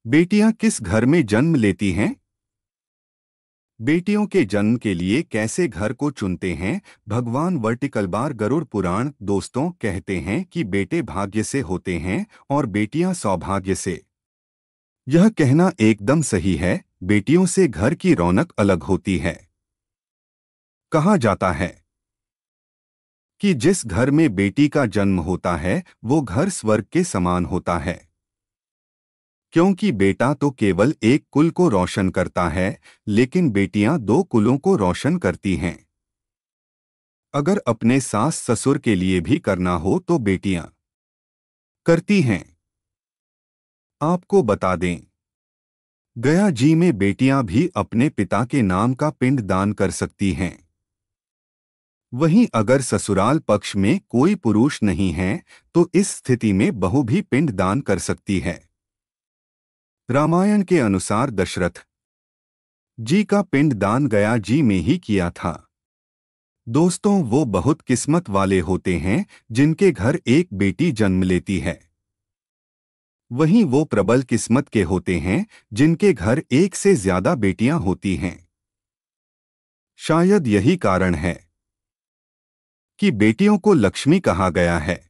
बेटियां किस घर में जन्म लेती हैं? बेटियों के जन्म के लिए कैसे घर को चुनते हैं? भगवान वर्टिकल बार गरुड़ पुराण दोस्तों कहते हैं कि बेटे भाग्य से होते हैं और बेटियां सौभाग्य से। यह कहना एकदम सही है। बेटियों से घर की रौनक अलग होती है। कहा जाता है कि जिस घर में बेटी का जन्म होता है वो घर स्वर्ग के समान होता है, क्योंकि बेटा तो केवल एक कुल को रोशन करता है, लेकिन बेटियां दो कुलों को रोशन करती हैं। अगर अपने सास ससुर के लिए भी करना हो तो बेटियां करती हैं। आपको बता दें, गया जी में बेटियां भी अपने पिता के नाम का पिंड दान कर सकती हैं। वहीं अगर ससुराल पक्ष में कोई पुरुष नहीं है तो इस स्थिति में बहू भी पिंड दान कर सकती है। रामायण के अनुसार दशरथ जी का पिंड दान गया जी में ही किया था। दोस्तों, वो बहुत किस्मत वाले होते हैं जिनके घर एक बेटी जन्म लेती है। वहीं वो प्रबल किस्मत के होते हैं जिनके घर एक से ज्यादा बेटियां होती हैं। शायद यही कारण है कि बेटियों को लक्ष्मी कहा गया है।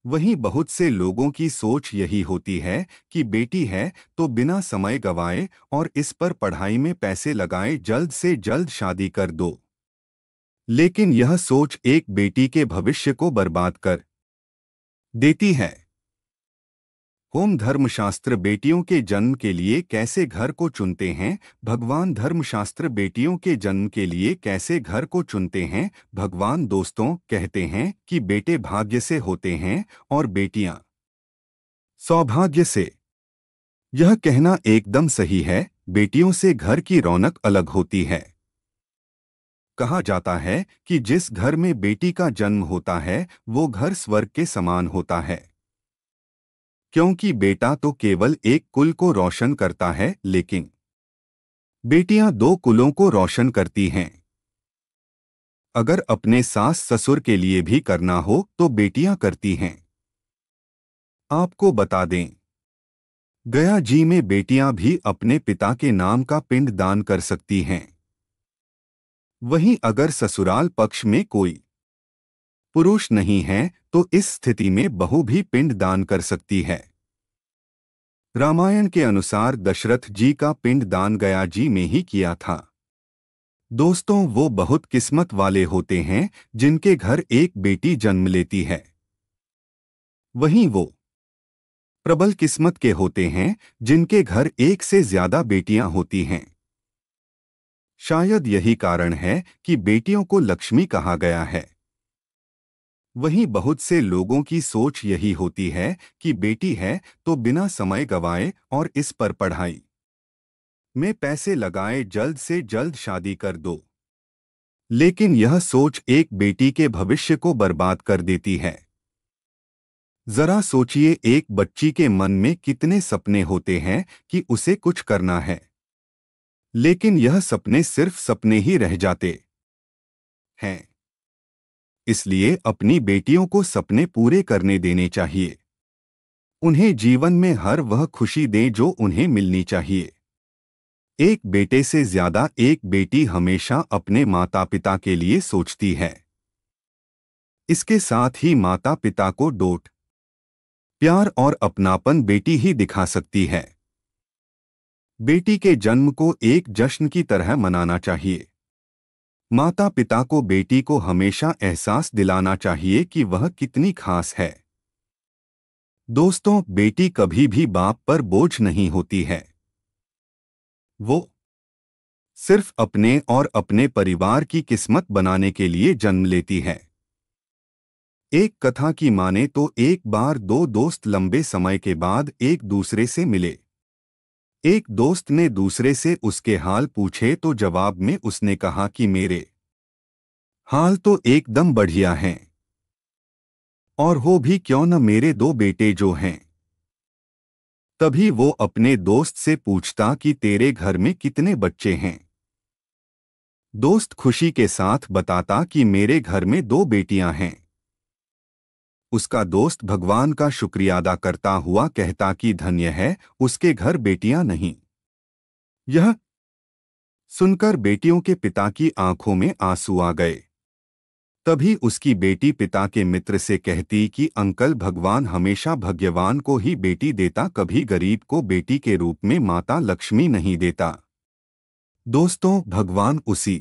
वहीं बहुत से लोगों की सोच यही होती है कि बेटी है तो बिना समय गवाए और इस पर पढ़ाई में पैसे लगाए जल्द से जल्द शादी कर दो। लेकिन यह सोच एक बेटी के भविष्य को बर्बाद कर देती है। होम धर्मशास्त्र बेटियों के जन्म के लिए कैसे घर को चुनते हैं? भगवान धर्मशास्त्र बेटियों के जन्म के लिए कैसे घर को चुनते हैं? भगवान दोस्तों कहते हैं कि बेटे भाग्य से होते हैं और बेटियां सौभाग्य से। यह कहना एकदम सही है। बेटियों से घर की रौनक अलग होती है। कहा जाता है कि जिस घर में बेटी का जन्म होता है वो घर स्वर्ग के समान होता है, क्योंकि बेटा तो केवल एक कुल को रोशन करता है, लेकिन बेटियां दो कुलों को रोशन करती हैं। अगर अपने सास ससुर के लिए भी करना हो तो बेटियां करती हैं। आपको बता दें, गया जी में बेटियां भी अपने पिता के नाम का पिंड दान कर सकती हैं। वहीं अगर ससुराल पक्ष में कोई पुरुष नहीं है तो इस स्थिति में बहू भी पिंड दान कर सकती है। रामायण के अनुसार दशरथ जी का पिंड दान गया जी में ही किया था। दोस्तों, वो बहुत किस्मत वाले होते हैं जिनके घर एक बेटी जन्म लेती है। वहीं वो प्रबल किस्मत के होते हैं जिनके घर एक से ज्यादा बेटियां होती हैं। शायद यही कारण है कि बेटियों को लक्ष्मी कहा गया है। वहीं बहुत से लोगों की सोच यही होती है कि बेटी है तो बिना समय गवाए और इस पर पढ़ाई में पैसे लगाए जल्द से जल्द शादी कर दो। लेकिन यह सोच एक बेटी के भविष्य को बर्बाद कर देती है। जरा सोचिए, एक बच्ची के मन में कितने सपने होते हैं कि उसे कुछ करना है, लेकिन यह सपने सिर्फ सपने ही रह जाते हैं। इसलिए अपनी बेटियों को सपने पूरे करने देने चाहिए। उन्हें जीवन में हर वह खुशी दें जो उन्हें मिलनी चाहिए। एक बेटे से ज्यादा एक बेटी हमेशा अपने माता पिता के लिए सोचती है। इसके साथ ही माता पिता को डोट प्यार और अपनापन बेटी ही दिखा सकती है। बेटी के जन्म को एक जश्न की तरह मनाना चाहिए। माता पिता को बेटी को हमेशा एहसास दिलाना चाहिए कि वह कितनी खास है। दोस्तों, बेटी कभी भी बाप पर बोझ नहीं होती है। वो सिर्फ अपने और अपने परिवार की किस्मत बनाने के लिए जन्म लेती है। एक कथा की माने तो एक बार दो दोस्त लंबे समय के बाद एक दूसरे से मिले। एक दोस्त ने दूसरे से उसके हाल पूछे तो जवाब में उसने कहा कि मेरे हाल तो एकदम बढ़िया हैं, और हो भी क्यों न मेरे दो बेटे जो हैं। तभी वो अपने दोस्त से पूछता कि तेरे घर में कितने बच्चे हैं। दोस्त खुशी के साथ बताता कि मेरे घर में दो बेटियां हैं। उसका दोस्त भगवान का शुक्रिया अदा करता हुआ कहता कि धन्य है उसके घर बेटियां नहीं। यह सुनकर बेटियों के पिता की आंखों में आंसू आ गए। तभी उसकी बेटी पिता के मित्र से कहती कि अंकल, भगवान हमेशा भाग्यवान को ही बेटी देता, कभी गरीब को बेटी के रूप में माता लक्ष्मी नहीं देता। दोस्तों, भगवान उसी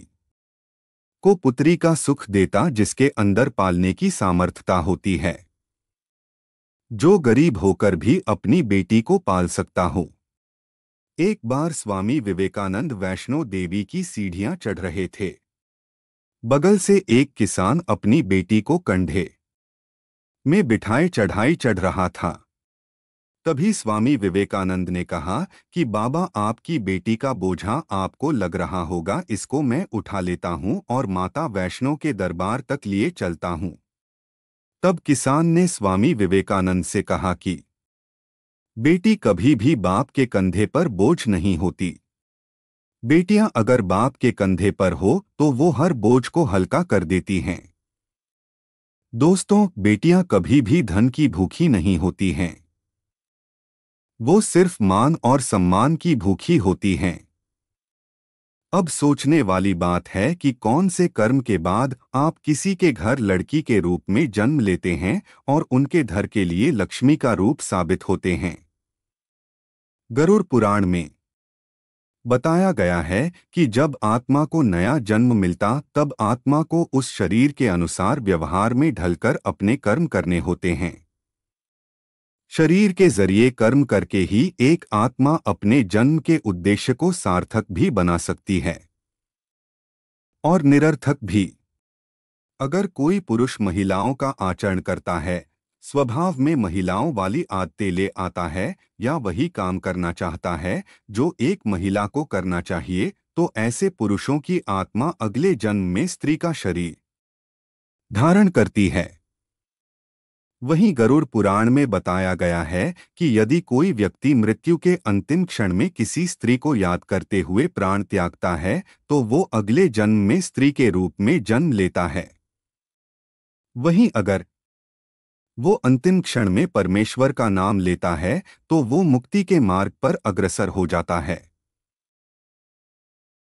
को पुत्री का सुख देता जिसके अंदर पालने की सामर्थ्यता होती है, जो गरीब होकर भी अपनी बेटी को पाल सकता हो। एक बार स्वामी विवेकानंद वैष्णो देवी की सीढ़ियां चढ़ रहे थे। बगल से एक किसान अपनी बेटी को कंधे में बिठाए चढ़ाई चढ़ रहा था। तभी स्वामी विवेकानंद ने कहा कि बाबा, आपकी बेटी का बोझा आपको लग रहा होगा, इसको मैं उठा लेता हूं और माता वैष्णो के दरबार तक लिए चलता हूं। तब किसान ने स्वामी विवेकानंद से कहा कि बेटी कभी भी बाप के कंधे पर बोझ नहीं होती। बेटियां अगर बाप के कंधे पर हो तो वो हर बोझ को हल्का कर देती हैं। दोस्तों, बेटियां कभी भी धन की भूखी नहीं होती हैं। वो सिर्फ मान और सम्मान की भूखी होती हैं। अब सोचने वाली बात है कि कौन से कर्म के बाद आप किसी के घर लड़की के रूप में जन्म लेते हैं और उनके घर के लिए लक्ष्मी का रूप साबित होते हैं। गरुड़ पुराण में बताया गया है कि जब आत्मा को नया जन्म मिलता तब आत्मा को उस शरीर के अनुसार व्यवहार में ढलकर अपने कर्म करने होते हैं। शरीर के जरिए कर्म करके ही एक आत्मा अपने जन्म के उद्देश्य को सार्थक भी बना सकती है और निरर्थक भी। अगर कोई पुरुष महिलाओं का आचरण करता है, स्वभाव में महिलाओं वाली आदतें ले आता है या वही काम करना चाहता है जो एक महिला को करना चाहिए, तो ऐसे पुरुषों की आत्मा अगले जन्म में स्त्री का शरीर धारण करती है। वहीं गरुड़ पुराण में बताया गया है कि यदि कोई व्यक्ति मृत्यु के अंतिम क्षण में किसी स्त्री को याद करते हुए प्राण त्यागता है तो वो अगले जन्म में स्त्री के रूप में जन्म लेता है। वहीं अगर वो अंतिम क्षण में परमेश्वर का नाम लेता है तो वो मुक्ति के मार्ग पर अग्रसर हो जाता है।